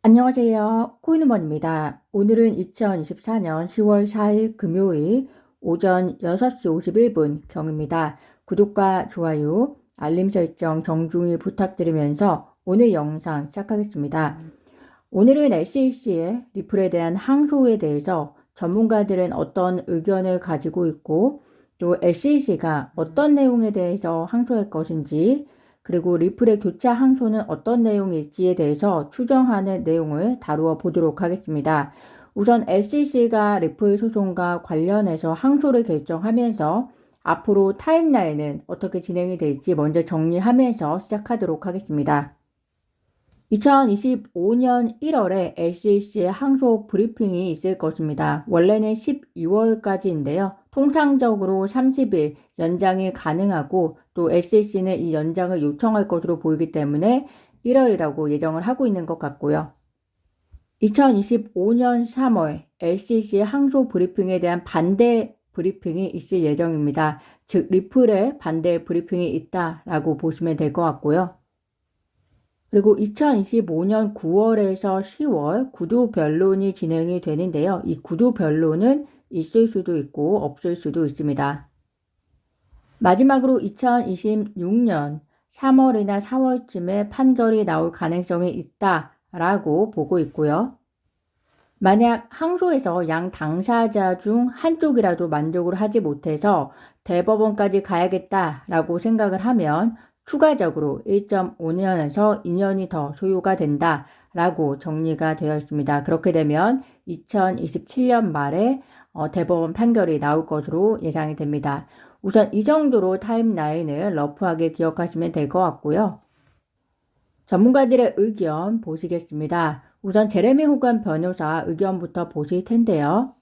안녕하세요. 코인우먼입니다. 오늘은 2024년 10월 4일 금요일 오전 6시 51분 경입니다. 구독과 좋아요, 알림 설정 정중히 부탁드리면서 오늘 영상 시작하겠습니다. 오늘은 SEC의 리플에 대한 항소에 대해서 전문가들은 어떤 의견을 가지고 있고 또 SEC가 어떤 내용에 대해서 항소할 것인지 그리고 리플의 교차 항소는 어떤 내용일지에 대해서 추정하는 내용을 다루어 보도록 하겠습니다. 우선 SEC가 리플 소송과 관련해서 항소를 결정하면서 앞으로 타임라인은 어떻게 진행이 될지 먼저 정리하면서 시작하도록 하겠습니다. 2025년 1월에 SEC의 항소 브리핑이 있을 것입니다. 원래는 12월까지인데요. 통상적으로 30일 연장이 가능하고 또 SEC는 이 연장을 요청할 것으로 보이기 때문에 1월이라고 예정을 하고 있는 것 같고요. 2025년 3월 SEC의 항소 브리핑에 대한 반대 브리핑이 있을 예정입니다. 즉 리플의 반대 브리핑이 있다라고 보시면 될 것 같고요. 그리고 2025년 9월에서 10월 구두 변론이 진행이 되는데요. 이 구두 변론은 있을 수도 있고 없을 수도 있습니다. 마지막으로 2026년 3월이나 4월쯤에 판결이 나올 가능성이 있다라고 보고 있고요. 만약 항소에서 양 당사자 중 한쪽이라도 만족을 하지 못해서 대법원까지 가야겠다라고 생각을 하면 추가적으로 1.5년에서 2년이 더 소요가 된다라고 정리가 되어 있습니다. 그렇게 되면 2027년 말에 대법원 판결이 나올 것으로 예상이 됩니다. 우선 이 정도로 타임라인을 러프하게 기억하시면 될 것 같고요. 전문가들의 의견 보시겠습니다. 우선 제레미 호건 변호사 의견부터 보실 텐데요.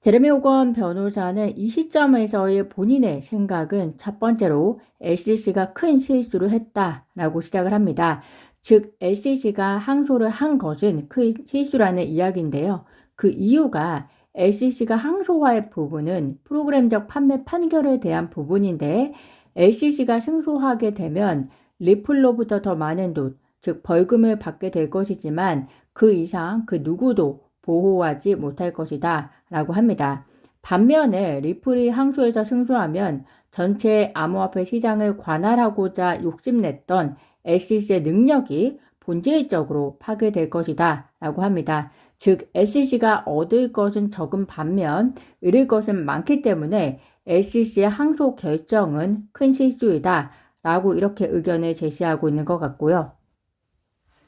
제레미 호건 변호사는 이 시점에서의 본인의 생각은 첫 번째로 SEC가 큰 실수를 했다라고 시작을 합니다. 즉 SEC가 항소를 한 것은 큰 실수라는 이야기인데요. 그 이유가 SEC가 항소할 부분은 프로그램적 판매 판결에 대한 부분인데 SEC가 승소하게 되면 리플로부터 더 많은 돈, 즉 벌금을 받게 될 것이지만 그 이상 그 누구도 보호하지 못할 것이다 라고 합니다. 반면에 리플이 항소에서 승소하면 전체 암호화폐 시장을 관할하고자 욕심냈던 SEC의 능력이 본질적으로 파괴될 것이다 라고 합니다. 즉 SEC가 얻을 것은 적은 반면 잃을 것은 많기 때문에 SEC의 항소 결정은 큰 실수이다 라고 이렇게 의견을 제시하고 있는 것 같고요.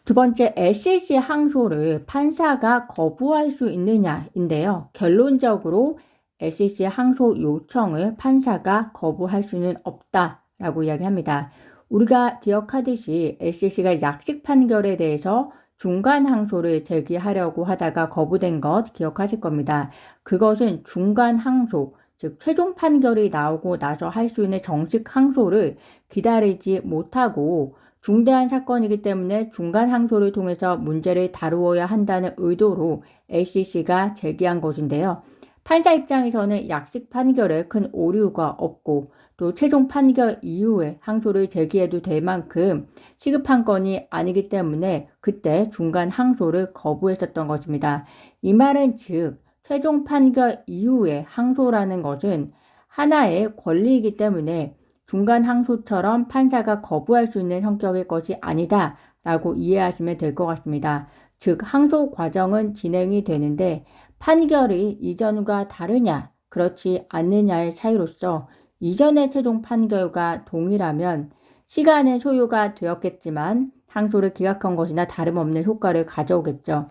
두 번째, SEC 항소를 판사가 거부할 수 있느냐인데요. 결론적으로 SEC 항소 요청을 판사가 거부할 수는 없다라고 이야기합니다. 우리가 기억하듯이 SEC가 약식 판결에 대해서 중간 항소를 제기하려고 하다가 거부된 것 기억하실 겁니다. 그것은 중간 항소, 즉 최종 판결이 나오고 나서 할 수 있는 정식 항소를 기다리지 못하고 중대한 사건이기 때문에 중간 항소를 통해서 문제를 다루어야 한다는 의도로 SEC가 제기한 것인데요. 판사 입장에서는 약식 판결에 큰 오류가 없고 또 최종 판결 이후에 항소를 제기해도 될 만큼 시급한 건이 아니기 때문에 그때 중간 항소를 거부했었던 것입니다. 이 말은 즉 최종 판결 이후에 항소라는 것은 하나의 권리이기 때문에 중간 항소처럼 판사가 거부할 수 있는 성격의 것이 아니다 라고 이해하시면 될 것 같습니다. 즉 항소 과정은 진행이 되는데 판결이 이전과 다르냐 그렇지 않느냐의 차이로서 이전의 최종 판결과 동일하면 시간은 소요가 되었겠지만 항소를 기각한 것이나 다름없는 효과를 가져오겠죠.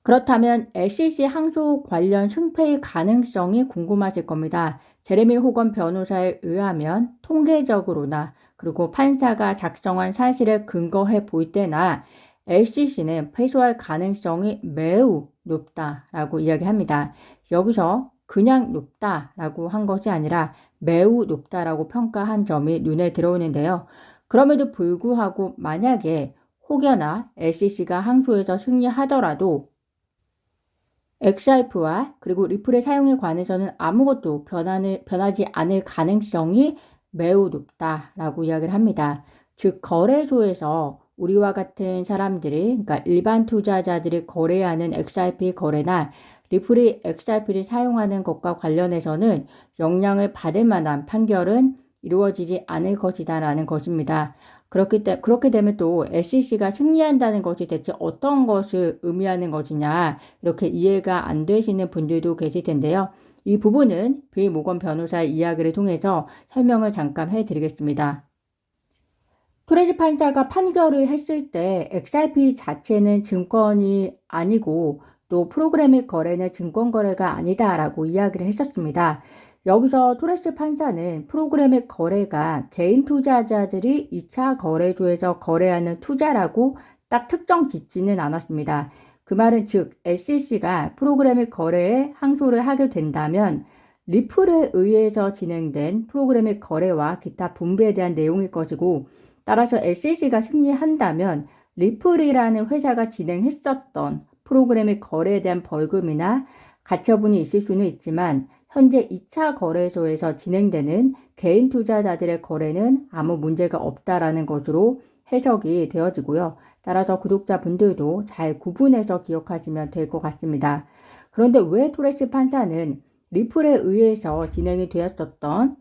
그렇다면 SEC 항소 관련 승패의 가능성이 궁금하실 겁니다. 제레미 호건 변호사에 의하면 통계적으로나 그리고 판사가 작성한 사실에 근거해 볼 때나 SEC는 패소할 가능성이 매우 높다라고 이야기합니다. 여기서 그냥 높다라고 한 것이 아니라 매우 높다라고 평가한 점이 눈에 들어오는데요. 그럼에도 불구하고 만약에 혹여나 SEC가 항소에서 승리하더라도 XRP와 그리고 리플의 사용에 관해서는 아무것도 변하지 않을 가능성이 매우 높다라고 이야기를 합니다. 즉 거래소에서 우리와 같은 사람들이, 그러니까 일반 투자자들이 거래하는 XRP 거래나 리플이 XRP를 사용하는 것과 관련해서는 영향을 받을 만한 판결은 이루어지지 않을 것이다라는 것입니다. 그렇게 되면 또 SEC가 승리한다는 것이 대체 어떤 것을 의미하는 것이냐, 이렇게 이해가 안 되시는 분들도 계실 텐데요. 이 부분은 빌 모건 변호사의 이야기를 통해서 설명을 잠깐 해드리겠습니다. 토레시 판사가 판결을 했을 때 XRP 자체는 증권이 아니고 또 프로그래밍 거래는 증권 거래가 아니다라고 이야기를 했었습니다. 여기서 토레시 판사는 프로그래밍 거래가 개인 투자자들이 2차 거래소에서 거래하는 투자라고 딱 특정 짓지는 않았습니다. 그 말은 즉 SEC가 프로그래밍 거래에 항소를 하게 된다면 리플에 의해서 진행된 프로그래밍 거래와 기타 분배에 대한 내용일 것이고, 따라서 SEC가 승리한다면 리플이라는 회사가 진행했었던 프로그래밍 거래에 대한 벌금이나 가처분이 있을 수는 있지만 현재 2차 거래소에서 진행되는 개인 투자자들의 거래는 아무 문제가 없다라는 것으로 해석이 되어지고요. 따라서 구독자분들도 잘 구분해서 기억하시면 될 것 같습니다. 그런데 왜 토레시 판사는 리플에 의해서 진행이 되었었던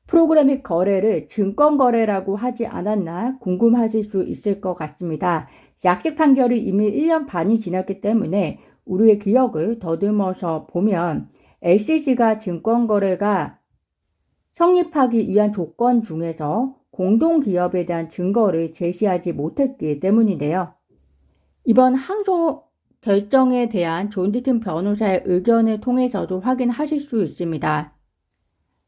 프로그래밍 거래를 증권 거래라고 하지 않았나 궁금하실 수 있을 것 같습니다. 약식 판결이 이미 1년 반이 지났기 때문에 우리의 기억을 더듬어서 보면 SEC가 증권 거래가 성립하기 위한 조건 중에서 공동기업에 대한 증거를 제시하지 못했기 때문인데요. 이번 항소 결정에 대한 존 디튼 변호사의 의견을 통해서도 확인하실 수 있습니다.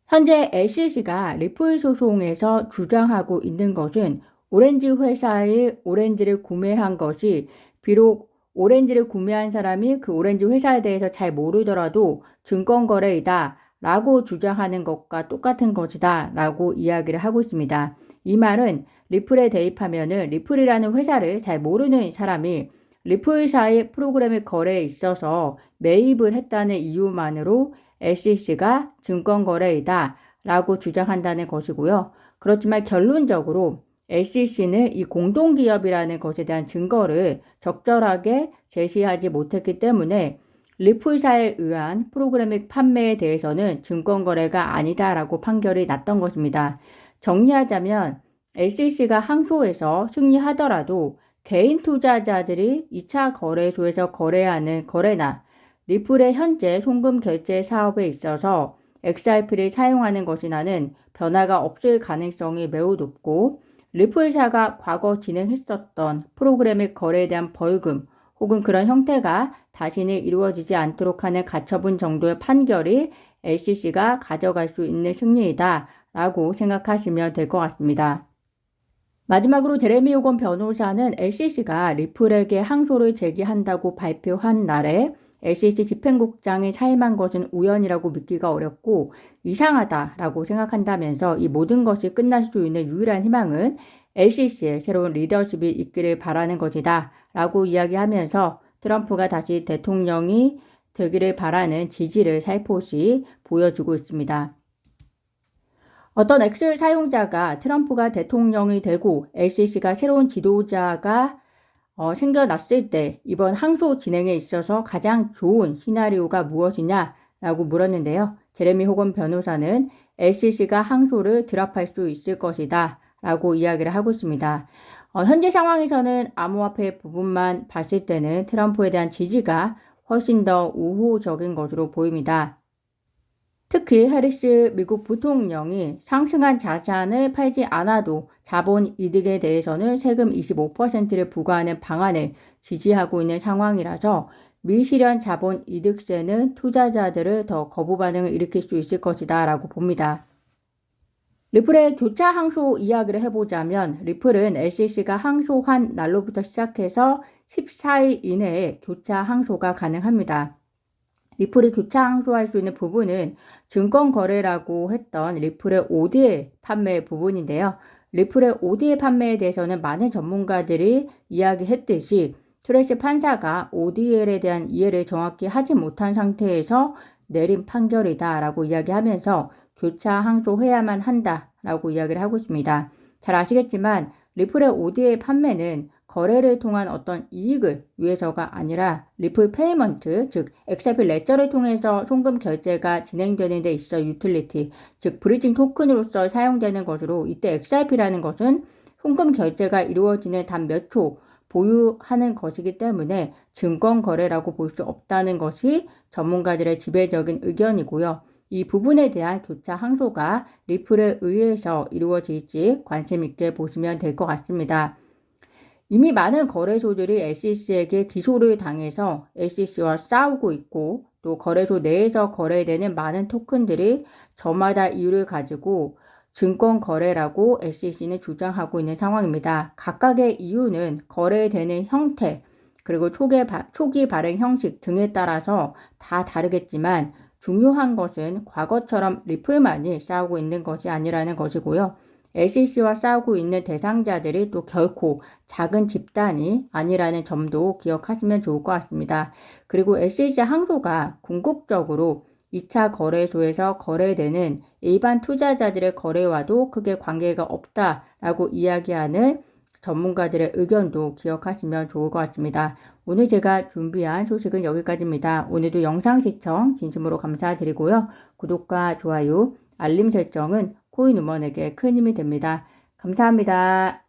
현재 SEC가 리플 소송에서 주장하고 있는 것은 오렌지 회사의 오렌지를 구매한 것이 비록 오렌지를 구매한 사람이 그 오렌지 회사에 대해서 잘 모르더라도 증권거래이다 라고 주장하는 것과 똑같은 것이다 라고 이야기를 하고 있습니다. 이 말은 리플에 대입하면은 리플이라는 회사를 잘 모르는 사람이 리플사의 프로그래밍 거래에 있어서 매입을 했다는 이유만으로 SEC가 증권거래이다 라고 주장한다는 것이고요. 그렇지만 결론적으로 SEC는 이 공동기업이라는 것에 대한 증거를 적절하게 제시하지 못했기 때문에 리플사에 의한 프로그래밍 판매에 대해서는 증권거래가 아니다라고 판결이 났던 것입니다. 정리하자면 SEC가 항소에서 승리하더라도 개인 투자자들이 2차 거래소에서 거래하는 거래나 리플의 현재 송금 결제 사업에 있어서 XRP를 사용하는 것이나는 변화가 없을 가능성이 매우 높고, 리플사가 과거 진행했었던 프로그래밍 거래에 대한 벌금 혹은 그런 형태가 다시는 이루어지지 않도록 하는 가처분 정도의 판결이 SEC가 가져갈 수 있는 승리이다 라고 생각하시면 될 것 같습니다. 마지막으로 제레미 호건 변호사는 SEC가 리플에게 항소를 제기한다고 발표한 날에 SEC 집행국장이 사임한 것은 우연이라고 믿기가 어렵고 이상하다라고 생각한다면서 이 모든 것이 끝날 수 있는 유일한 희망은 SEC의 새로운 리더십이 있기를 바라는 것이다 라고 이야기하면서 트럼프가 다시 대통령이 되기를 바라는 지지를 살포시 보여주고 있습니다. 어떤 엑셀 사용자가 트럼프가 대통령이 되고 SEC가 새로운 지도자가 생겨났을 때 이번 항소 진행에 있어서 가장 좋은 시나리오가 무엇이냐라고 물었는데요. 제레미 호건 변호사는 SEC가 항소를 드랍할 수 있을 것이다 라고 이야기를 하고 있습니다. 현재 상황에서는 암호화폐 부분만 봤을 때는 트럼프에 대한 지지가 훨씬 더 우호적인 것으로 보입니다. 특히 해리스 미국 부통령이 상승한 자산을 팔지 않아도 자본 이득에 대해서는 세금 25%를 부과하는 방안을 지지하고 있는 상황이라서 미실현 자본 이득세는 투자자들을 더 거부 반응을 일으킬 수 있을 것이다 라고 봅니다. 리플의 교차 항소 이야기를 해보자면 리플은 SEC가 항소한 날로부터 시작해서 14일 이내에 교차 항소가 가능합니다. 리플이 교차 항소할 수 있는 부분은 증권거래라고 했던 리플의 ODA 판매 부분인데요. 리플의 ODA 판매에 대해서는 많은 전문가들이 이야기했듯이 토레시 판사가 ODL에 대한 이해를 정확히 하지 못한 상태에서 내린 판결이다 라고 이야기하면서 교차 항소해야만 한다 라고 이야기를 하고 있습니다. 잘 아시겠지만 리플의 ODA 판매는 거래를 통한 어떤 이익을 위해서가 아니라 리플 페이먼트, 즉 XRP 레저를 통해서 송금 결제가 진행되는 데 있어 유틸리티, 즉 브리징 토큰으로서 사용되는 것으로, 이때 XRP라는 것은 송금 결제가 이루어지는 단 몇 초 보유하는 것이기 때문에 증권 거래라고 볼 수 없다는 것이 전문가들의 지배적인 의견이고요. 이 부분에 대한 교차 항소가 리플에 의해서 이루어질지 관심 있게 보시면 될 것 같습니다. 이미 많은 거래소들이 SEC에게 기소를 당해서 SEC와 싸우고 있고, 또 거래소 내에서 거래되는 많은 토큰들이 저마다 이유를 가지고 증권 거래라고 SEC는 주장하고 있는 상황입니다. 각각의 이유는 거래되는 형태, 그리고 초기 발행 형식 등에 따라서 다 다르겠지만, 중요한 것은 과거처럼 리플만이 싸우고 있는 것이 아니라는 것이고요. SEC와 싸우고 있는 대상자들이 또 결코 작은 집단이 아니라는 점도 기억하시면 좋을 것 같습니다. 그리고 SEC 항소가 궁극적으로 2차 거래소에서 거래되는 일반 투자자들의 거래와도 크게 관계가 없다라고 이야기하는 전문가들의 의견도 기억하시면 좋을 것 같습니다. 오늘 제가 준비한 소식은 여기까지입니다. 오늘도 영상 시청 진심으로 감사드리고요. 구독과 좋아요, 알림 설정은 코인 우먼에게 큰 힘이 됩니다. 감사합니다.